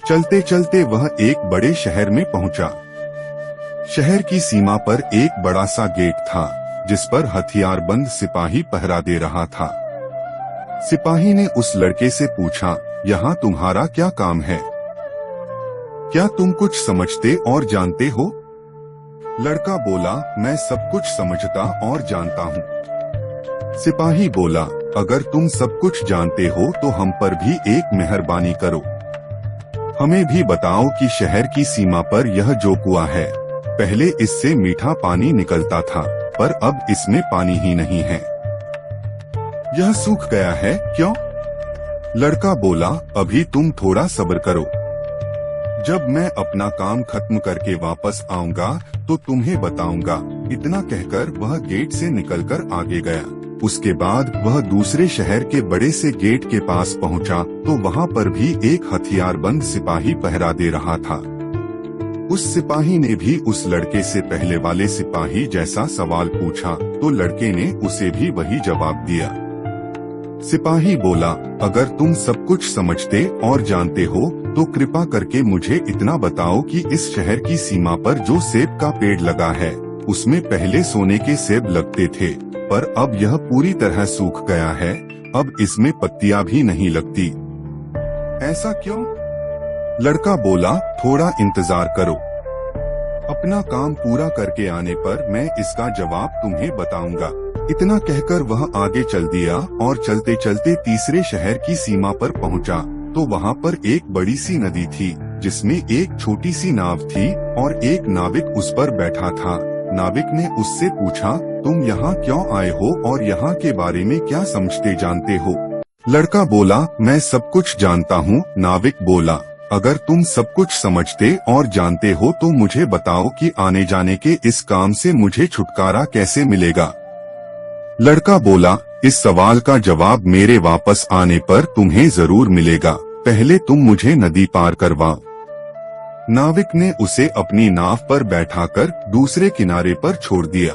चलते चलते वह एक बड़े शहर में पहुंचा। शहर की सीमा पर एक बड़ा सा गेट था, जिस पर हथियारबंद सिपाही पहरा दे रहा था। सिपाही ने उस लड़के से पूछा, यहाँ तुम्हारा क्या काम है? क्या तुम कुछ समझते और जानते हो? लड़का बोला, मैं सब कुछ समझता और जानता हूँ। सिपाही बोला, अगर तुम सब कुछ जानते हो तो हम पर भी एक मेहरबानी करो। हमें भी बताओ कि शहर की सीमा पर यह जो कुआं है, पहले इससे मीठा पानी निकलता था, पर अब इसमें पानी ही नहीं है। यह सूख गया है क्यों? लड़का बोला, अभी तुम थोड़ा सब्र करो। जब मैं अपना काम खत्म करके वापस आऊंगा तो तुम्हें बताऊंगा। इतना कहकर वह गेट से निकलकर आगे गया। उसके बाद वह दूसरे शहर के बड़े से गेट के पास पहुंचा तो वहां पर भी एक हथियारबंद सिपाही पहरा दे रहा था। उस सिपाही ने भी उस लड़के से पहले वाले सिपाही जैसा सवाल पूछा तो लड़के ने उसे भी वही जवाब दिया। सिपाही बोला, अगर तुम सब कुछ समझते और जानते हो तो कृपा करके मुझे इतना बताओ कि इस शहर की सीमा पर जो सेब का पेड़ लगा है, उसमें पहले सोने के सेब लगते थे, पर अब यह पूरी तरह सूख गया है। अब इसमें पत्तियां भी नहीं लगती। ऐसा क्यों? लड़का बोला, थोड़ा इंतजार करो। अपना काम पूरा करके आने पर मैं इसका जवाब तुम्हें बताऊंगा। इतना कहकर वह आगे चल दिया और चलते चलते तीसरे शहर की सीमा पर पहुंचा तो वहां पर एक बड़ी सी नदी थी, जिसमें एक छोटी सी नाव थी और एक नाविक उस पर बैठा था। नाविक ने उससे पूछा, तुम यहाँ क्यों आए हो और यहाँ के बारे में क्या समझते जानते हो? लड़का बोला, मैं सब कुछ जानता हूँ। नाविक बोला, अगर तुम सब कुछ समझते और जानते हो तो मुझे बताओ कि आने जाने के इस काम से मुझे छुटकारा कैसे मिलेगा? लड़का बोला, इस सवाल का जवाब मेरे वापस आने पर तुम्हें जरूर मिलेगा। पहले तुम मुझे नदी पार करवाओ। नाविक ने उसे अपनी नाव पर बैठाकर दूसरे किनारे पर छोड़ दिया।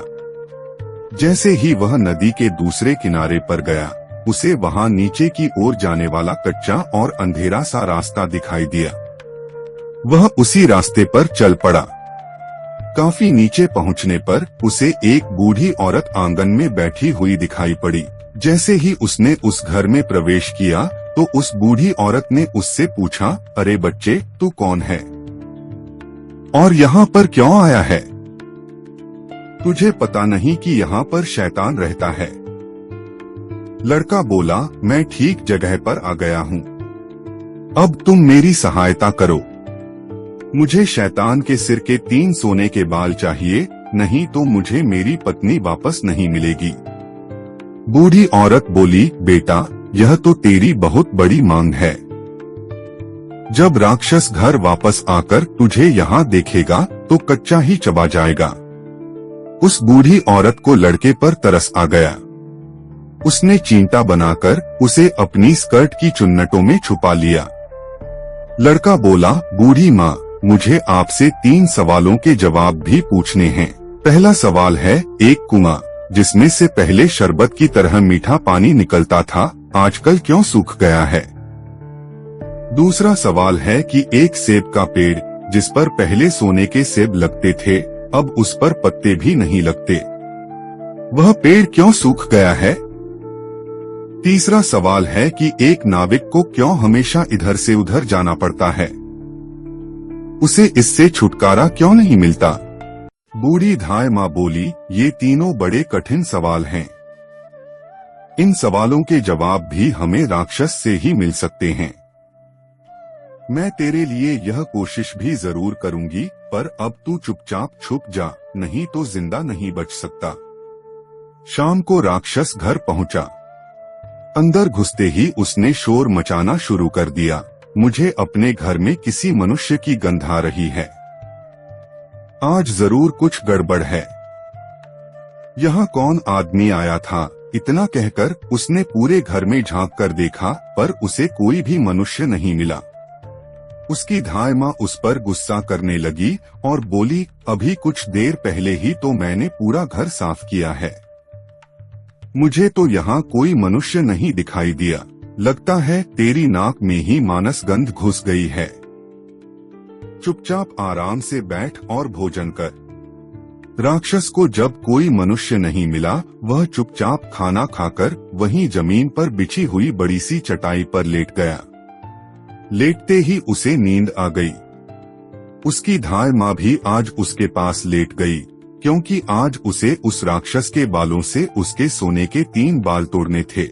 जैसे ही वह नदी के दूसरे किनारे पर गया, उसे वहां नीचे की ओर जाने वाला कच्चा और अंधेरा सा रास्ता दिखाई दिया। वह उसी रास्ते पर चल पड़ा। काफी नीचे पहुंचने पर उसे एक बूढ़ी औरत आंगन में बैठी हुई दिखाई पड़ी। जैसे ही उसने उस घर में प्रवेश किया तो उस बूढ़ी औरत ने उससे पूछा, अरे बच्चे, तू कौन है और यहाँ पर क्यों आया है? तुझे पता नहीं कि यहाँ पर शैतान रहता है? लड़का बोला, मैं ठीक जगह पर आ गया हूँ। अब तुम मेरी सहायता करो। मुझे शैतान के सिर के 3 सोने के बाल चाहिए, नहीं तो मुझे मेरी पत्नी वापस नहीं मिलेगी। बूढ़ी औरत बोली, बेटा, यह तो तेरी बहुत बड़ी मांग है। जब राक्षस घर वापस आकर तुझे यहाँ देखेगा तो कच्चा ही चबा जाएगा। उस बूढ़ी औरत को लड़के पर तरस आ गया। उसने चींटा बनाकर उसे अपनी स्कर्ट की चुन्नटों में छुपा लिया। लड़का बोला, बूढ़ी माँ, मुझे आपसे 3 सवालों के जवाब भी पूछने हैं। पहला सवाल है, एक कुआं जिसमें से पहले शरबत की तरह मीठा पानी निकलता था, आजकल क्यों सूख गया है? दूसरा सवाल है कि एक सेब का पेड़ जिस पर पहले सोने के सेब लगते थे, अब उस पर पत्ते भी नहीं लगते, वह पेड़ क्यों सूख गया है? तीसरा सवाल है कि एक नाविक को क्यों हमेशा इधर से उधर जाना पड़ता है, उसे इससे छुटकारा क्यों नहीं मिलता? बूढ़ी धाय माँ बोली, ये तीनों बड़े कठिन सवाल हैं। इन सवालों के जवाब भी हमें राक्षस से ही मिल सकते हैं। मैं तेरे लिए यह कोशिश भी जरूर करूंगी, पर अब तू चुपचाप छुप जा, नहीं तो जिंदा नहीं बच सकता। शाम को राक्षस घर पहुंचा। अंदर घुसते ही उसने शोर मचाना शुरू कर दिया, मुझे अपने घर में किसी मनुष्य की गंध आ रही है। आज जरूर कुछ गड़बड़ है। यहाँ कौन आदमी आया था? इतना कहकर उसने पूरे घर में झांक कर देखा, पर उसे कोई भी मनुष्य नहीं मिला। उसकी धाय माँ उस पर गुस्सा करने लगी और बोली, अभी कुछ देर पहले ही तो मैंने पूरा घर साफ किया है, मुझे तो यहाँ कोई मनुष्य नहीं दिखाई दिया। लगता है तेरी नाक में ही मानस गंध घुस गई है। चुपचाप आराम से बैठ और भोजन कर। राक्षस को जब कोई मनुष्य नहीं मिला, वह चुपचाप खाना खाकर वहीं जमीन पर बिछी हुई बड़ी सी चटाई पर लेट गया। लेटते ही उसे नींद आ गई। उसकी धाय माँ भी आज उसके पास लेट गई, क्योंकि आज उसे उस राक्षस के बालों से उसके सोने के 3 बाल तोड़ने थे।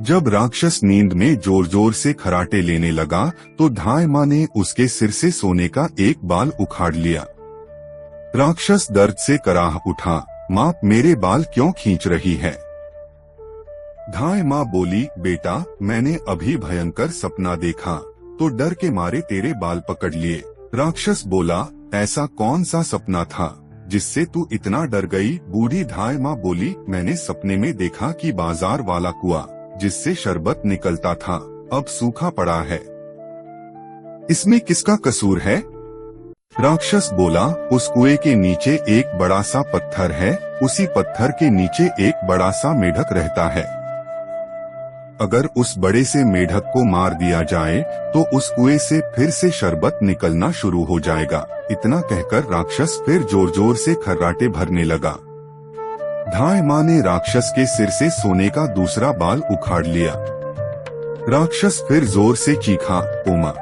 जब राक्षस नींद में जोर जोर से खराटे लेने लगा तो धाय माँ ने उसके सिर से सोने का एक बाल उखाड़ लिया। राक्षस दर्द से कराह उठा, माँ मेरे बाल क्यों खींच रही है? धाय माँ बोली, बेटा मैंने अभी भयंकर सपना देखा तो डर के मारे तेरे बाल पकड़ लिए। राक्षस बोला, ऐसा कौन सा सपना था जिससे तू इतना डर गई? बूढ़ी धाय माँ बोली, मैंने सपने में देखा कि बाजार वाला कुआं जिससे शरबत निकलता था अब सूखा पड़ा है। इसमें किसका कसूर है? राक्षस बोला, उस कुएं के नीचे एक बड़ा सा पत्थर है, उसी पत्थर के नीचे एक बड़ा सा मेढक रहता है। अगर उस बड़े से मेढक को मार दिया जाए तो उस कुएं से फिर से शरबत निकलना शुरू हो जाएगा। इतना कहकर राक्षस फिर जोर जोर से खर्राटे भरने लगा। धाय माँ ने राक्षस के सिर से सोने का दूसरा बाल उखाड़ लिया। राक्षस फिर जोर से चीखा, ओ माँ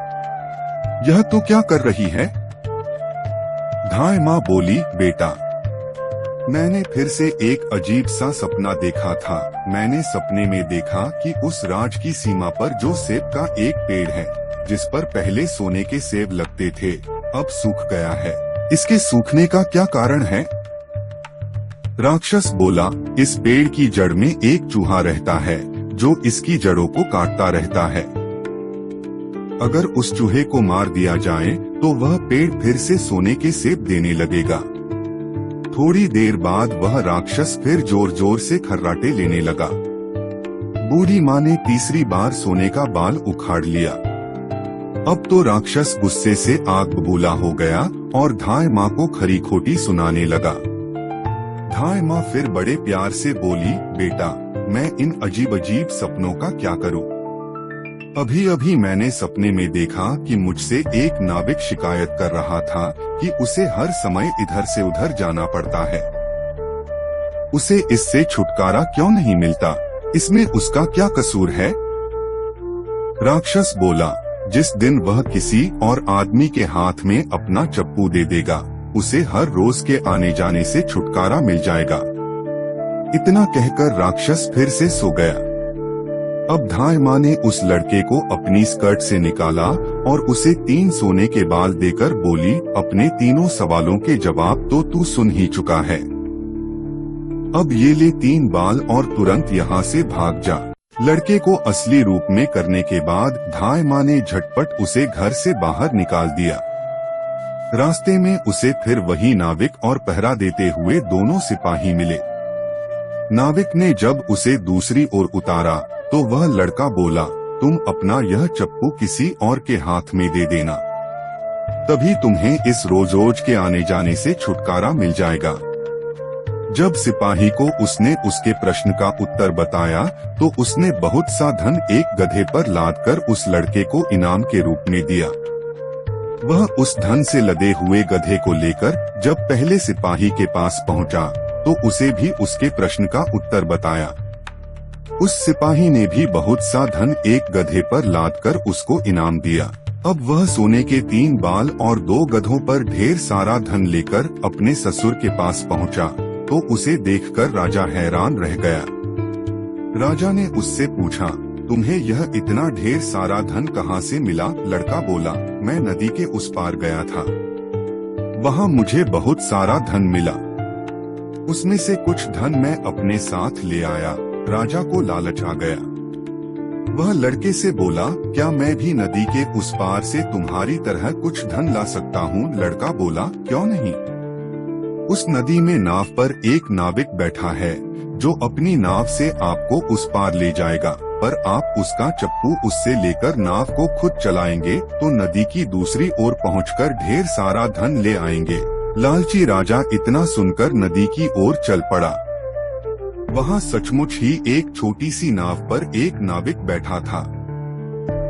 यह तो क्या कर रही है? धाय माँ बोली, बेटा मैंने फिर से एक अजीब सा सपना देखा था। मैंने सपने में देखा कि उस राज की सीमा पर जो सेब का एक पेड़ है, जिस पर पहले सोने के सेब लगते थे, अब सूख गया है। इसके सूखने का क्या कारण है? राक्षस बोला, इस पेड़ की जड़ में एक चूहा रहता है जो इसकी जड़ों को काटता रहता है। अगर उस चूहे को मार दिया जाए तो वह पेड़ फिर से सोने के सेब देने लगेगा। थोड़ी देर बाद वह राक्षस फिर जोर जोर से खर्राटे लेने लगा। बूढ़ी माँ ने तीसरी बार सोने का बाल उखाड़ लिया। अब तो राक्षस गुस्से से आग बबूला हो गया और धाय माँ को खरी खोटी सुनाने लगा। धाय माँ फिर बड़े प्यार से बोली, बेटा मैं इन अजीब अजीब सपनों का क्या करूँ? अभी अभी मैंने सपने में देखा कि मुझसे एक नाविक शिकायत कर रहा था कि उसे हर समय इधर से उधर जाना पड़ता है। उसे इससे छुटकारा क्यों नहीं मिलता? इसमें उसका क्या कसूर है? राक्षस बोला, जिस दिन वह किसी और आदमी के हाथ में अपना चप्पू दे देगा, उसे हर रोज के आने जाने से छुटकारा मिल जाएगा। इतना कहकर राक्षस फिर से सो गया। अब धाय माँ ने उस लड़के को अपनी स्कर्ट से निकाला और उसे 3 सोने के बाल देकर बोली, अपने तीनों सवालों के जवाब तो तू सुन ही चुका है। अब ये ले 3 बाल और तुरंत यहाँ से भाग जा। लड़के को असली रूप में करने के बाद धाय माँ ने झटपट उसे घर से बाहर निकाल दिया। रास्ते में उसे फिर वही नाविक और पहरा देते हुए दोनों सिपाही मिले। नाविक ने जब उसे दूसरी ओर उतारा तो वह लड़का बोला, तुम अपना यह चप्पू किसी और के हाथ में दे देना, तभी तुम्हें इस रोज रोज के आने जाने से छुटकारा मिल जाएगा। जब सिपाही को उसने उसके प्रश्न का उत्तर बताया तो उसने बहुत सा धन एक गधे पर लादकर उस लड़के को इनाम के रूप में दिया। वह उस धन से लदे हुए गधे को लेकर जब पहले सिपाही के पास पहुंचा तो उसे भी उसके प्रश्न का उत्तर बताया। उस सिपाही ने भी बहुत सा धन एक गधे पर लादकर उसको इनाम दिया। अब वह सोने के 3 बाल और 2 गधों पर ढेर सारा धन लेकर अपने ससुर के पास पहुंचा तो उसे देखकर राजा हैरान रह गया। राजा ने उससे पूछा, तुम्हें यह इतना ढेर सारा धन कहाँ से मिला? लड़का बोला, मैं नदी के उस पार गया था, वहाँ मुझे बहुत सारा धन मिला, उसमें से कुछ धन मैं अपने साथ ले आया। राजा को लालच आ गया। वह लड़के से बोला, क्या मैं भी नदी के उस पार से तुम्हारी तरह कुछ धन ला सकता हूँ? लड़का बोला, क्यों नहीं। उस नदी में नाव पर एक नाविक बैठा है जो अपनी नाव से आपको उस पार ले जाएगा, पर आप उसका चप्पू उससे लेकर नाव को खुद चलाएंगे तो नदी की दूसरी ओर पहुंचकर ढेर सारा धन ले आएंगे। लालची राजा इतना सुनकर नदी की ओर चल पड़ा। वहाँ सचमुच ही एक छोटी सी नाव पर एक नाविक बैठा था।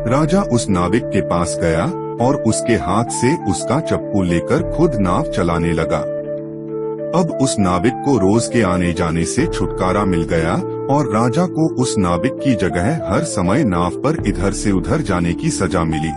राजा उस नाविक के पास गया और उसके हाथ से उसका चप्पू लेकर खुद नाव चलाने लगा। अब उस नाविक को रोज के आने जाने से छुटकारा मिल गया और राजा को उस नाविक की जगह हर समय नाव पर इधर से उधर जाने की सजा मिली।